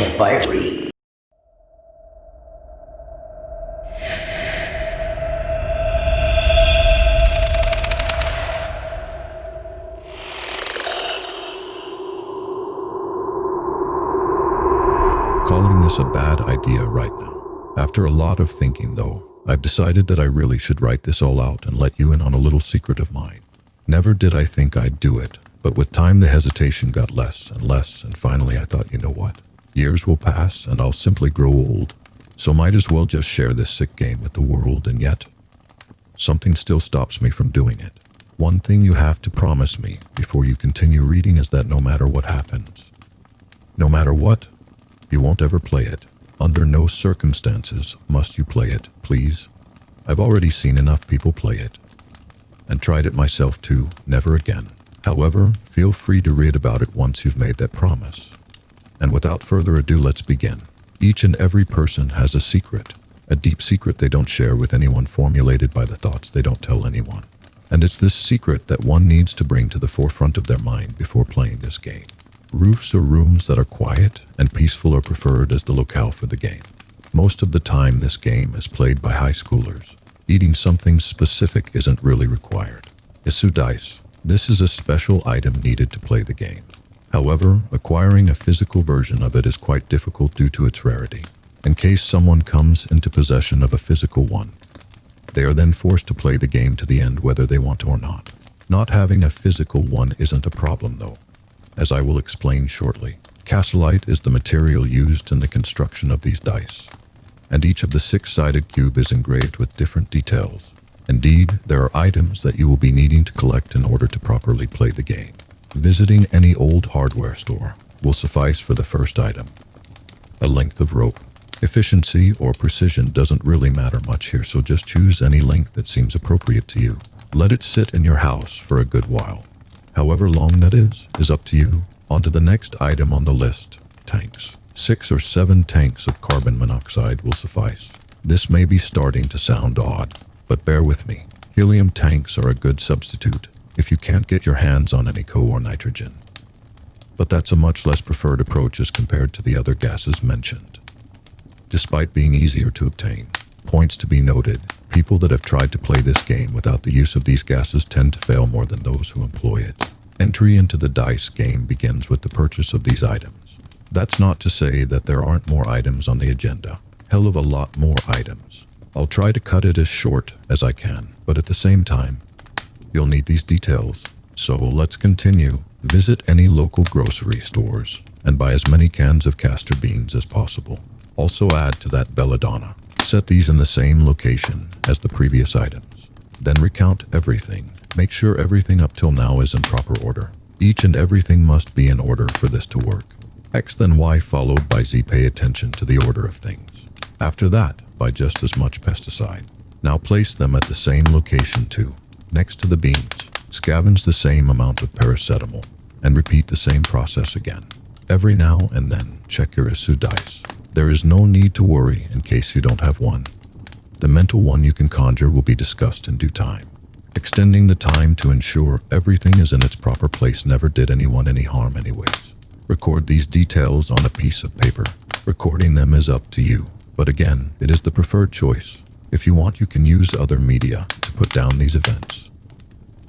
Campfire Story. Calling this a bad idea right now. After a lot of thinking, though, I've decided that I really should write this all out and let you in on a little secret of mine. Never did I think I'd do it, but with time the hesitation got less and less, and finally I thought, you know what? Years will pass and I'll simply grow old, so might as well just share this sick game with the world, and yet something still stops me from doing it. One thing you have to promise me before you continue reading is that no matter what happens, no matter what, you won't ever play it. Under no circumstances must you play it, please. I've already seen enough people play it, and tried it myself too. Never again. However, feel free to read about it once you've made that promise. And without further ado, let's begin. Each and every person has a secret, a deep secret they don't share with anyone, formulated by the thoughts they don't tell anyone. And it's this secret that one needs to bring to the forefront of their mind before playing this game. Roofs or rooms that are quiet and peaceful are preferred as the locale for the game. Most of the time this game is played by high schoolers. Eating something specific isn't really required. Isu dice. This is a special item needed to play the game. However, acquiring a physical version of it is quite difficult due to its rarity. In case someone comes into possession of a physical one, they are then forced to play the game to the end whether they want to or not. Not having a physical one isn't a problem though, as I will explain shortly. Castellite is the material used in the construction of these dice, and each of the 6-sided cube is engraved with different details. Indeed, there are items that you will be needing to collect in order to properly play the game. Visiting any old hardware store will suffice for the first item. A length of rope. Efficiency or precision doesn't really matter much here, so just choose any length that seems appropriate to you. Let it sit in your house for a good while. However long that is up to you. On to the next item on the list, tanks. 6 or 7 tanks of carbon monoxide will suffice. This may be starting to sound odd, but bear with me. Helium tanks are a good substitute if you can't get your hands on any CO or nitrogen. But that's a much less preferred approach as compared to the other gases mentioned, despite being easier to obtain. Points to be noted: people that have tried to play this game without the use of these gases tend to fail more than those who employ it. Entry into the dice game begins with the purchase of these items. That's not to say that there aren't more items on the agenda. Hell of a lot more items. I'll try to cut it as short as I can, but at the same time, you'll need these details. So let's continue. Visit any local grocery stores and buy as many cans of castor beans as possible. Also add to that belladonna. Set these in the same location as the previous items. Then recount everything. Make sure everything up till now is in proper order. Each and everything must be in order for this to work. X then Y followed by Z. Pay attention to the order of things. After that, buy just as much pesticide. Now place them at the same location too, next to the beans. Scavenge the same amount of paracetamol, and repeat the same process again. Every now and then, check your Isu dice. There is no need to worry in case you don't have one. The mental one you can conjure will be discussed in due time. Extending the time to ensure everything is in its proper place never did anyone any harm anyways. Record these details on a piece of paper. Recording them is up to you, but again, it is the preferred choice. If you want, you can use other media to put down these events.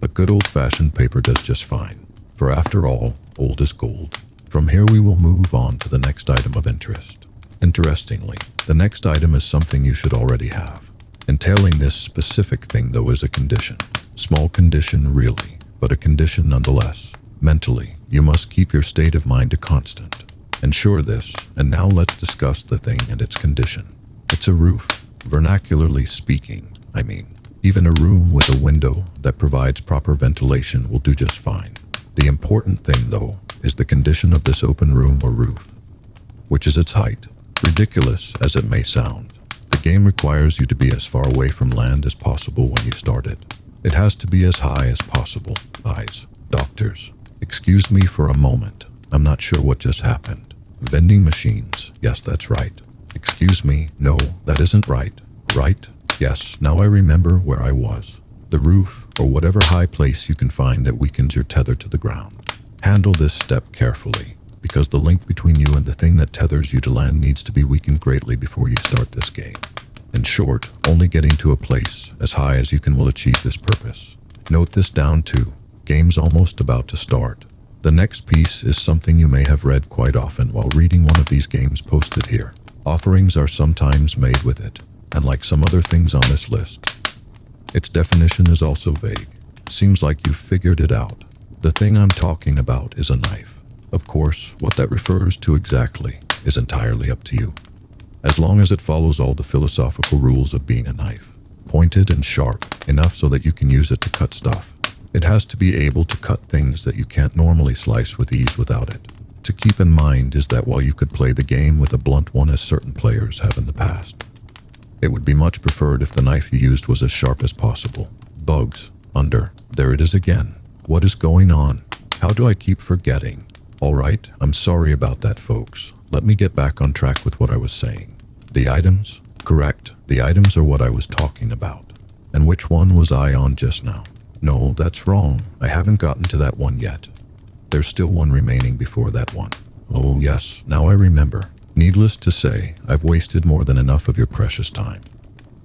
But good old-fashioned paper does just fine, for after all, old is gold. From here we will move on to the next item of interest. Interestingly, the next item is something you should already have. Entailing this specific thing though is a condition. Small condition really, but a condition nonetheless. Mentally, you must keep your state of mind a constant. Ensure this, and now let's discuss the thing and its condition. It's a roof. Vernacularly speaking, I mean. Even a room with a window that provides proper ventilation will do just fine. The important thing though is the condition of this open room or roof, which is its height. Ridiculous as it may sound, the game requires you to be as far away from land as possible when you start it. It has to be as high as possible. Eyes. Doctors. Excuse me for a moment. I'm not sure what just happened. Vending machines. Yes, that's right. Excuse me. No, that isn't right. Right? Yes, now I remember where I was. The roof, or whatever high place you can find that weakens your tether to the ground. Handle this step carefully, because the link between you and the thing that tethers you to land needs to be weakened greatly before you start this game. In short, only getting to a place as high as you can will achieve this purpose. Note this down too. Game's almost about to start. The next piece is something you may have read quite often while reading one of these games posted here. Offerings are sometimes made with it, and like some other things on this list, its definition is also vague. Seems like you've figured it out. The thing I'm talking about is a knife. Of course, what that refers to exactly is entirely up to you, as long as it follows all the philosophical rules of being a knife. Pointed and sharp, enough so that you can use it to cut stuff. It has to be able to cut things that you can't normally slice with ease without it. To keep in mind is that while you could play the game with a blunt one as certain players have in the past, it would be much preferred if the knife you used was as sharp as possible. Bugs. There it is again. What is going on? How do I keep forgetting? Alright, I'm sorry about that, folks. Let me get back on track with what I was saying. The items? Correct, the items are what I was talking about. And which one was I on just now? No, that's wrong. I haven't gotten to that one yet. There's still one remaining before that one. Oh yes, now I remember. Needless to say, I've wasted more than enough of your precious time.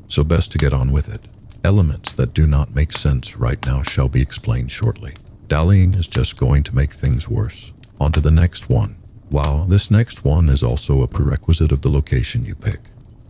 So best to get on with it. Elements that do not make sense right now shall be explained shortly. Dallying is just going to make things worse. On to the next one. Wow, this next one is also a prerequisite of the location you pick.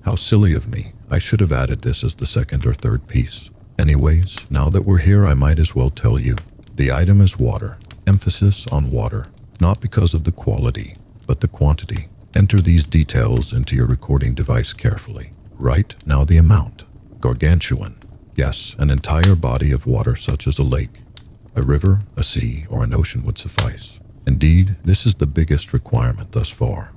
How silly of me. I should have added this as the second or third piece. Anyways, now that we're here, I might as well tell you. The item is water. Emphasis on water. Not because of the quality, but the quantity. Enter these details into your recording device carefully. Right, now the amount. Gargantuan. Yes, an entire body of water such as a lake, a river, a sea, or an ocean would suffice. Indeed, this is the biggest requirement thus far,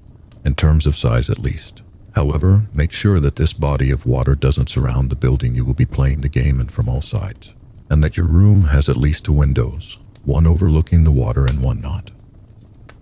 in terms of size at least. However, make sure that this body of water doesn't surround the building you will be playing the game in from all sides, and that your room has at least two windows, one overlooking the water and one not.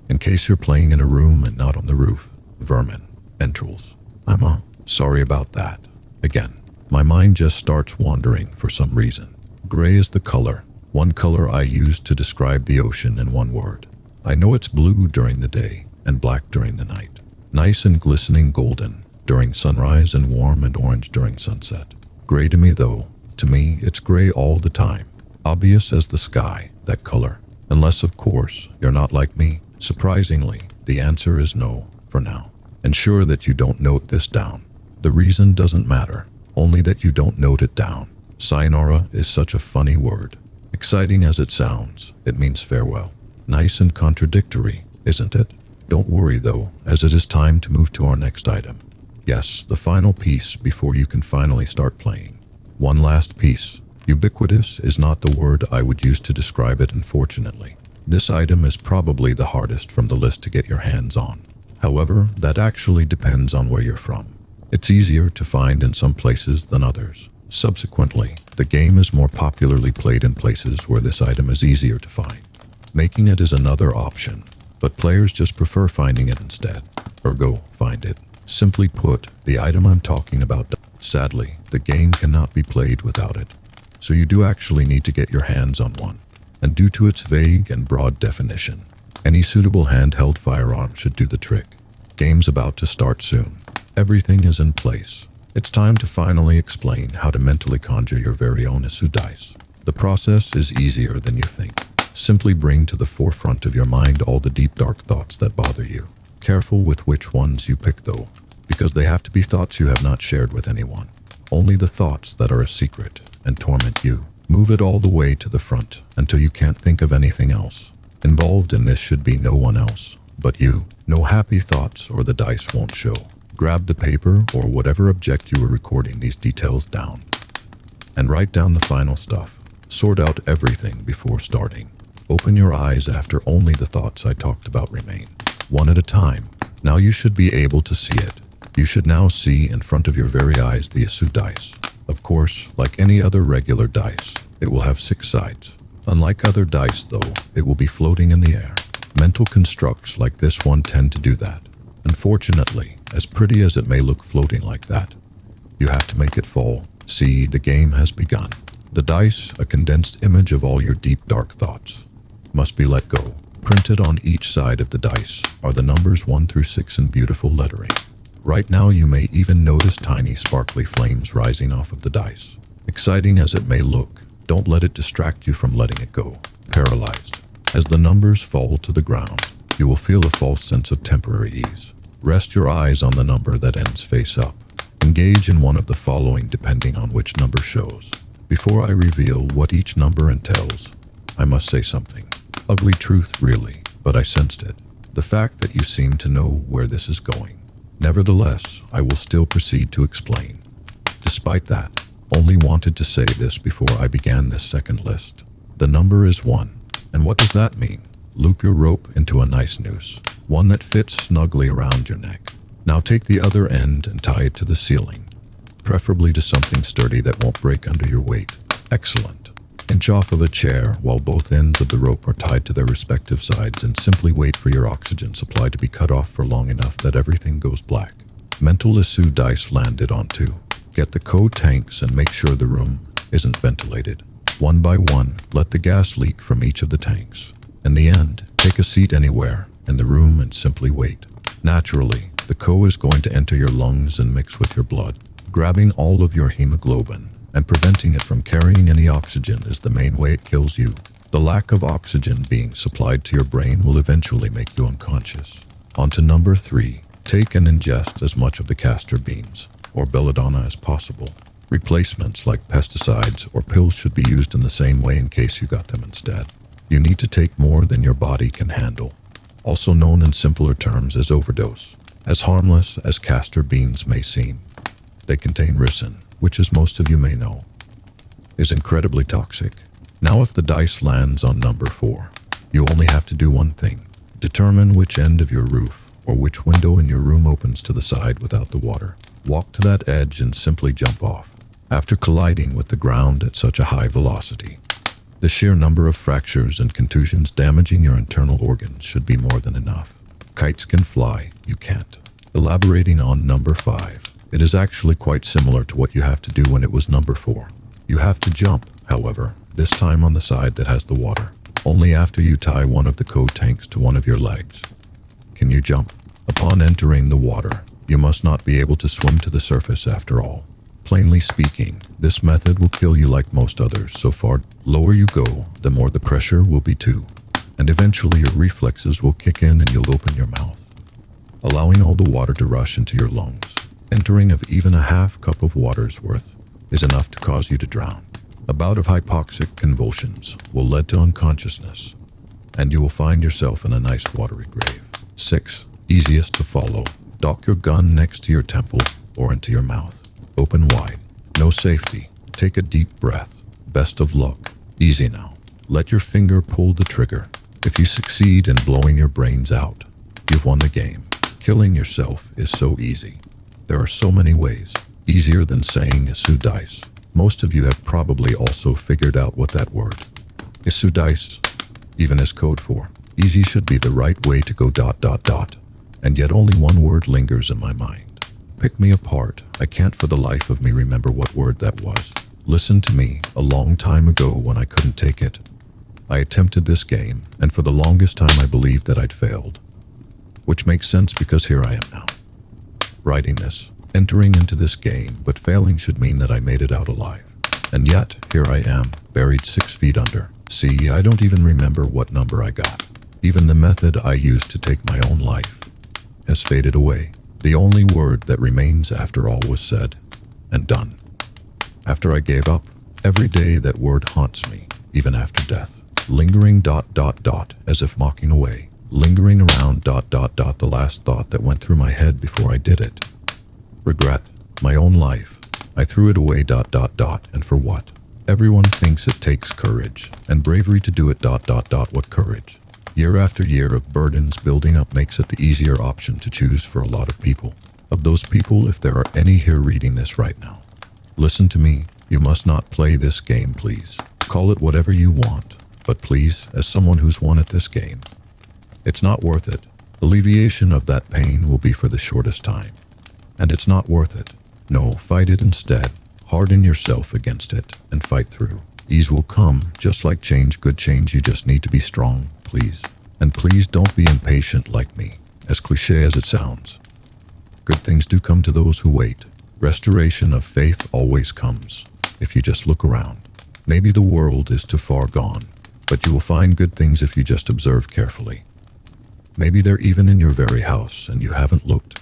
In case you're playing in a room and not on the roof, vermin, entrails. I'm sorry about that. Again. My mind just starts wandering for some reason. Gray is the color. One color I use to describe the ocean in one word. I know it's blue during the day and black during the night. Nice and glistening golden during sunrise and warm and orange during sunset. Gray to me though. To me, it's gray all the time. Obvious as the sky, that color. Unless, of course, you're not like me. Surprisingly, the answer is no for now. Ensure that you don't note this down. The reason doesn't matter. Only that you don't note it down. Sayonara is such a funny word. Exciting as it sounds, it means farewell. Nice and contradictory, isn't it? Don't worry though, as it is time to move to our next item. Yes, the final piece before you can finally start playing. One last piece. Ubiquitous is not the word I would use to describe it, unfortunately. This item is probably the hardest from the list to get your hands on. However, that actually depends on where you're from. It's easier to find in some places than others. Subsequently, the game is more popularly played in places where this item is easier to find. Making it is another option, but players just prefer finding it instead. Ergo, find it. Simply put, the item I'm talking about. Sadly, the game cannot be played without it. So you do actually need to get your hands on one. And due to its vague and broad definition, any suitable handheld firearm should do the trick. Game's about to start soon. Everything is in place. It's time to finally explain how to mentally conjure your very own Isu dice. The process is easier than you think. Simply bring to the forefront of your mind all the deep dark thoughts that bother you. Careful with which ones you pick though, because they have to be thoughts you have not shared with anyone. Only the thoughts that are a secret and torment you. Move it all the way to the front until you can't think of anything else. Involved in this should be no one else but you. No happy thoughts or the dice won't show. Grab the paper or whatever object you were recording these details down, and write down the final stuff. Sort out everything before starting. Open your eyes after only the thoughts I talked about remain. One at a time. Now you should be able to see it. You should now see in front of your very eyes the Isu dice. Of course, like any other regular dice, it will have 6 sides. Unlike other dice though, it will be floating in the air. Mental constructs like this one tend to do that. Unfortunately, as pretty as it may look floating like that, you have to make it fall. See, the game has begun. The dice, a condensed image of all your deep dark thoughts, must be let go. Printed on each side of the dice are the numbers 1 through 6 in beautiful lettering. Right now you may even notice tiny sparkly flames rising off of the dice. Exciting as it may look, don't let it distract you from letting it go. Paralyzed. As the numbers fall to the ground, you will feel a false sense of temporary ease. Rest your eyes on the number that ends face up. Engage in one of the following depending on which number shows. Before I reveal what each number entails, I must say something. Ugly truth, really, but I sensed it. The fact that you seem to know where this is going. Nevertheless, I will still proceed to explain. Despite that, only wanted to say this before I began this second list. The number is 1. And what does that mean? Loop your rope into a nice noose, one that fits snugly around your neck. Now take the other end and tie it to the ceiling, preferably to something sturdy that won't break under your weight. Excellent. Inch off of a chair while both ends of the rope are tied to their respective sides and simply wait for your oxygen supply to be cut off for long enough that everything goes black. Mental issue dice landed on 2. Get the code tanks and make sure the room isn't ventilated. One by one, let the gas leak from each of the tanks. In the end, take a seat anywhere in the room and simply wait. Naturally, the CO is going to enter your lungs and mix with your blood, grabbing all of your hemoglobin and preventing it from carrying any oxygen is the main way it kills you. The lack of oxygen being supplied to your brain will eventually make you unconscious. On to number 3. Take and ingest as much of the castor beans or belladonna as possible. Replacements like pesticides or pills should be used in the same way in case you got them instead. You need to take more than your body can handle, also known in simpler terms as overdose. As harmless as castor beans may seem, they contain ricin, which as most of you may know, is incredibly toxic. Now if the dice lands on number 4, you only have to do one thing. Determine which end of your roof or which window in your room opens to the side without the water. Walk to that edge and simply jump off. After colliding with the ground at such a high velocity, the sheer number of fractures and contusions damaging your internal organs should be more than enough. Kites can fly, you can't. Elaborating on number 5, it is actually quite similar to what you have to do when it was number 4. You have to jump, however, this time on the side that has the water, only after you tie one of the code tanks to one of your legs. Can you jump? Upon entering the water, you must not be able to swim to the surface after all. Plainly speaking, this method will kill you like most others. So far lower you go, the more the pressure will be too. And eventually your reflexes will kick in and you'll open your mouth, allowing all the water to rush into your lungs. Entering of even a half cup of water's worth is enough to cause you to drown. A bout of hypoxic convulsions will lead to unconsciousness, and you will find yourself in a nice watery grave. 6. Easiest to follow. Dock your gun next to your temple or into your mouth. Open wide. No safety. Take a deep breath. Best of luck. Easy now. Let your finger pull the trigger. If you succeed in blowing your brains out, you've won the game. Killing yourself is so easy. There are so many ways. Easier than saying Isu dice. Most of you have probably also figured out what that word, Isu dice, even as code for easy should be the right way to go ... And yet only one word lingers in my mind. Pick me apart. I can't for the life of me remember what word that was. Listen to me. A long time ago when I couldn't take it, I attempted this game, and for the longest time I believed that I'd failed. Which makes sense because here I am now, writing this, entering into this game, but failing should mean that I made it out alive. And yet, here I am, buried 6 feet under. See, I don't even remember what number I got. Even the method I used to take my own life has faded away. The only word that remains after all was said and done. After I gave up, every day that word haunts me, even after death. Lingering ... as if mocking away. Lingering around ... the last thought that went through my head before I did it. Regret. My own life. I threw it away ... and for what? Everyone thinks it takes courage and bravery to do it ... What courage? Year after year of burdens building up makes it the easier option to choose for a lot of people. Of those people, if there are any here reading this right now, listen to me. You must not play this game, please. Call it whatever you want, but please, as someone who's won at this game, it's not worth it. Alleviation of that pain will be for the shortest time, and it's not worth it. No, fight it instead. Harden yourself against it and fight through. Ease will come, just like change. Good change, you just need to be strong, please. And please don't be impatient like me, as cliche as it sounds. Good things do come to those who wait. Restoration of faith always comes, if you just look around. Maybe the world is too far gone, but you will find good things if you just observe carefully. Maybe they're even in your very house and you haven't looked.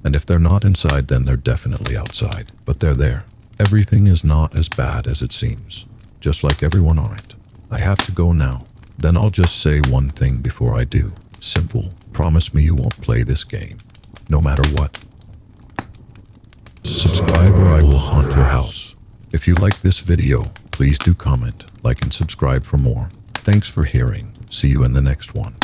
And if they're not inside, then they're definitely outside, but they're there. Everything is not as bad as it seems, just like everyone on it. I have to go now. Then I'll just say one thing before I do. Simple. Promise me you won't play this game, no matter what. Subscribe or I will haunt your house. If you like this video, please do comment, like and subscribe for more. Thanks for hearing. See you in the next one.